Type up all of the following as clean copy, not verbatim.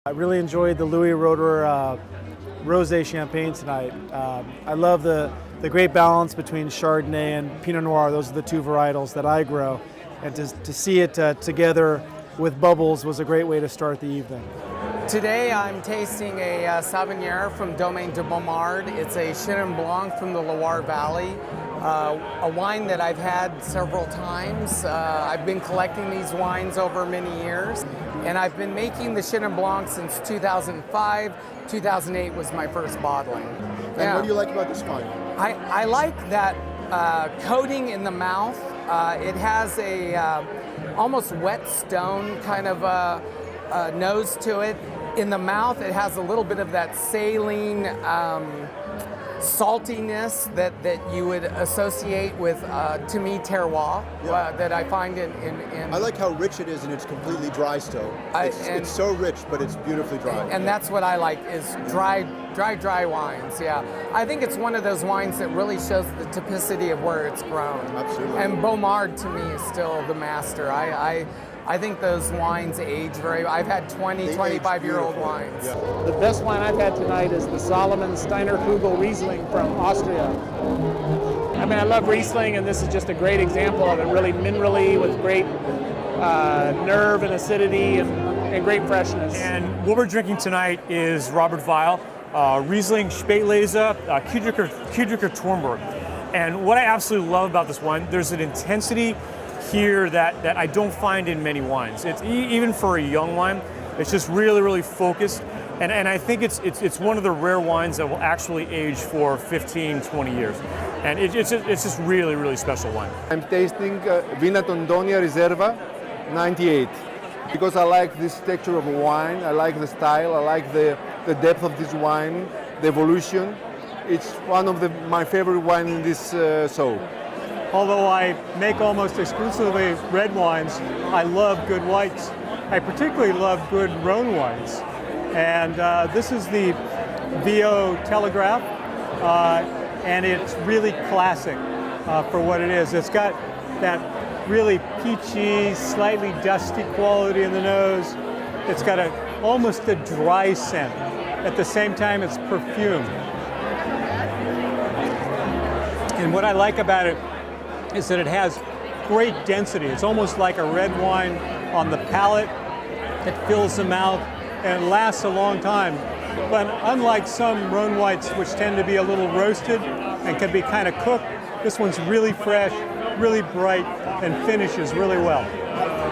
I really enjoyed the Louis Roederer Rosé Champagne tonight. I love the great balance between Chardonnay and Pinot Noir. Those are the two varietals that I grow. And to see it together with bubbles was a great way to start the evening. Today I'm tasting a Sauvignon from Domaine de Beaumard. It's a Chenin Blanc from the Loire Valley, a wine that I've had several times. I've been collecting these wines over many years, and I've been making the Chenin Blanc since 2005. 2008 was my first bottling. And what do you like about this wine? I like that coating in the mouth. It has a almost wet stone kind of nose to it. In the mouth, it has a little bit of that saline saltiness that you would associate with, to me, terroir, that I find in... I like how rich it is and it's completely dry still. It's so rich, but it's beautifully dry. And that's what I like, is dry wines, yeah. I think it's one of those wines that really shows the typicity of where it's grown. Absolutely. And Beaumard, to me, is still the master. I think those wines age very well. I've had 25-year-old wines. Yeah. The best wine I've had tonight is the Salomon-Undhof Riesling from Austria. I mean, I love Riesling, and this is just a great example of it, really minerally with great nerve and acidity and great freshness. And what we're drinking tonight is Robert Weil, Riesling Spätlese, Kuedriker Tornberg. And what I absolutely love about this wine, there's an intensity here that I don't find in many wines. It's even for a young wine, it's just really focused. And I think it's one of the rare wines that will actually age for 15, 20 years. And it's just really special wine. I'm tasting Vina Tondonia Riserva 98 because I like this texture of wine, I like the style, I like the depth of this wine, the evolution. It's one of my favorite wine in this show. Although I make almost exclusively red wines, I love good whites. I particularly love good Rhone wines. And this is the VO Telegraph, and it's really classic for what it is. It's got that really peachy, slightly dusty quality in the nose. It's got almost a dry scent. At the same time, it's perfumed. And what I like about it is that it has great density. It's almost like a red wine on the palate. It fills the mouth and it lasts a long time. But unlike some Rhone whites, which tend to be a little roasted and can be kind of cooked, this one's really fresh, really bright, and finishes really well.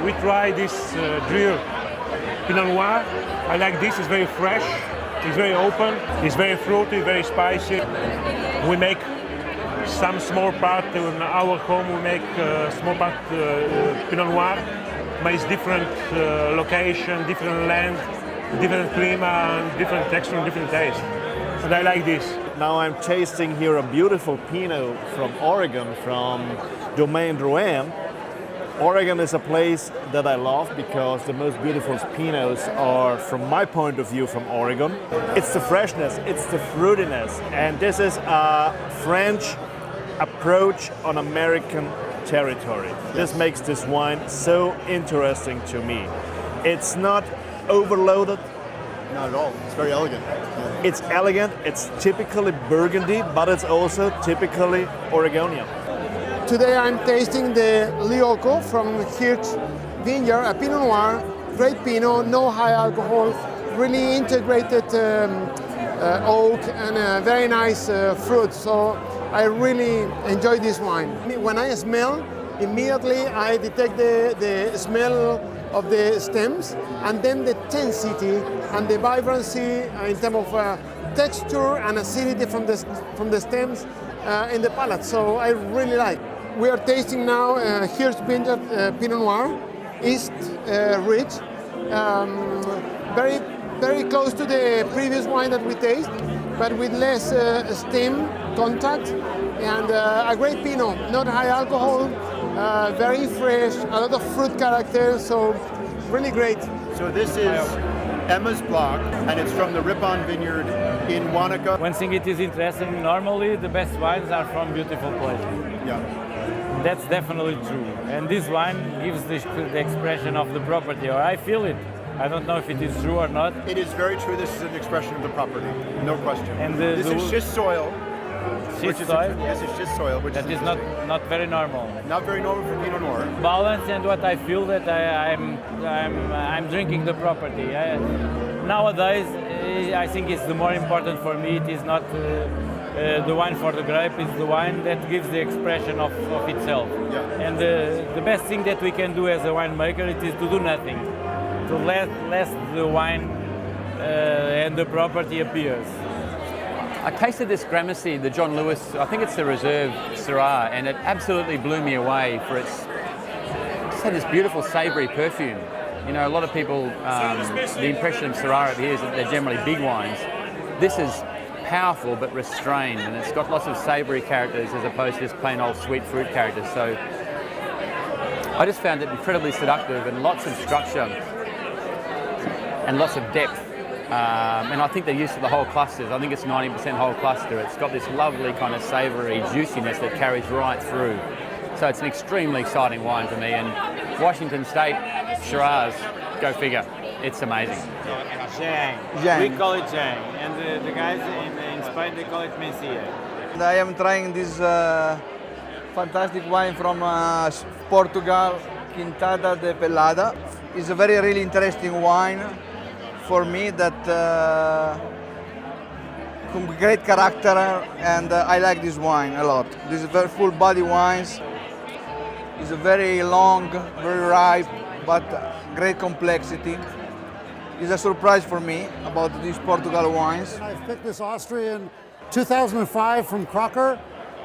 We tried this Drieux Pinot Noir. I like this, it's very fresh, it's very open, it's very fruity, very spicy. We make some small part in our home. We make small part Pinot Noir, but it's different location, different land, different clima, different texture, and different taste. And I like this. Now I'm tasting here a beautiful Pinot from Oregon, from Domaine Drouhin. Oregon is a place that I love because the most beautiful Pinots are, from my point of view, from Oregon. It's the freshness, it's the fruitiness, and this is a French approach on American territory. This makes this wine so interesting to me. It's not overloaded. Not at all. It's very elegant. Yeah. It's elegant, it's typically Burgundy, but it's also typically Oregonian. Today I'm tasting the Lioko from Hirsch Vineyard, a Pinot Noir, great Pinot, no high alcohol, really integrated oak and very nice fruit. So I really enjoy this wine. When I smell, immediately I detect the smell of the stems, and then the tensity and the vibrancy in terms of texture and acidity from the stems in the palate. So I really like. We are tasting now Hirsch Vineyard Pinot Noir, East Ridge, very close to the previous wine that we tasted, but with less stem contact, and a great Pinot, not high alcohol, very fresh, a lot of fruit character, so really great. So this is Emma's Block, and it's from the Ripon Vineyard in Wanaka. One thing it is interesting, normally the best wines are from beautiful places. Yeah. That's definitely true. And this wine gives the expression of the property, or I feel it. I don't know if it is true or not. It is very true. This is an expression of the property, no question. And this is schist soil. Schist soil? This is schist soil, which that is not very normal. Not very normal for Pinot Noir. Balance, and what I feel that I'm drinking the property. Nowadays, I think it's the more important for me. It is not the wine for the grape. It's the wine that gives the expression of itself. Yeah. And the best thing that we can do as a winemaker it is to do nothing, to let the wine and the property appears. I tasted this Gramercy, the John Lewis, I think it's the Reserve Syrah, and it absolutely blew me away for its, just had this beautiful savoury perfume. You know, a lot of people, the impression of Syrah over here is that they're generally big wines. This is powerful but restrained, and it's got lots of savoury characters as opposed to just plain old sweet fruit characters. So I just found it incredibly seductive and lots of structure and lots of depth. And I think they're used to the whole clusters. I think it's 90% whole cluster. It's got this lovely kind of savoury juiciness that carries right through. So it's an extremely exciting wine for me. And Washington State Shiraz, go figure. It's amazing. Zhang. We call it Zhang. And the guys in Spain, they call it Mencia. And I am trying this fantastic wine from Portugal, Quintada de Pelada. It's a very, really interesting wine for me that great character, and I like this wine a lot. This is very full body wines. It's a very long, very ripe, but great complexity. It's a surprise for me about these Portugal wines. I've picked this Austrian 2005 from Crocker.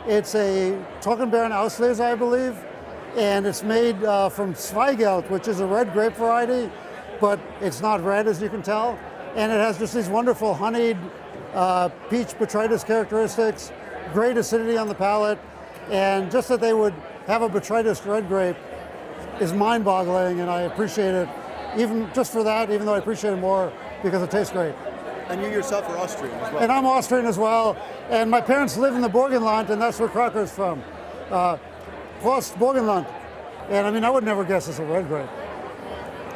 It's a Trockenbeeren Auslese, I believe, and it's made from Zweigelt, which is a red grape variety, but it's not red, as you can tell. And it has just these wonderful honeyed peach botrytis characteristics, great acidity on the palate, and just that they would have a botrytis red grape is mind-boggling, and I appreciate it, even just for that, even though I appreciate it more because it tastes great. And you yourself are Austrian as well. And I'm Austrian as well, and my parents live in the Burgenland, and that's where Crocker's from. Prost Burgenland. And I mean, I would never guess it's a red grape.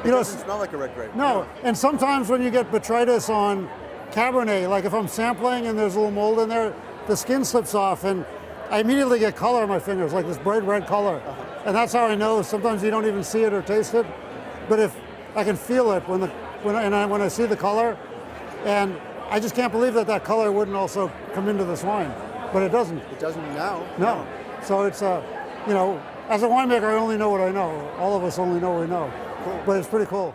It doesn't smell like a red grape. No, and sometimes when you get botrytis on Cabernet, like if I'm sampling and there's a little mold in there, the skin slips off and I immediately get color on my fingers, like this bright red color. And that's how I know. Sometimes you don't even see it or taste it, but if I can feel it when I see the color, and I just can't believe that that color wouldn't also come into this wine, but it doesn't. It doesn't now. No. So it's you know, as a winemaker, I only know what I know. All of us only know what we know. Cool. But it's pretty cool.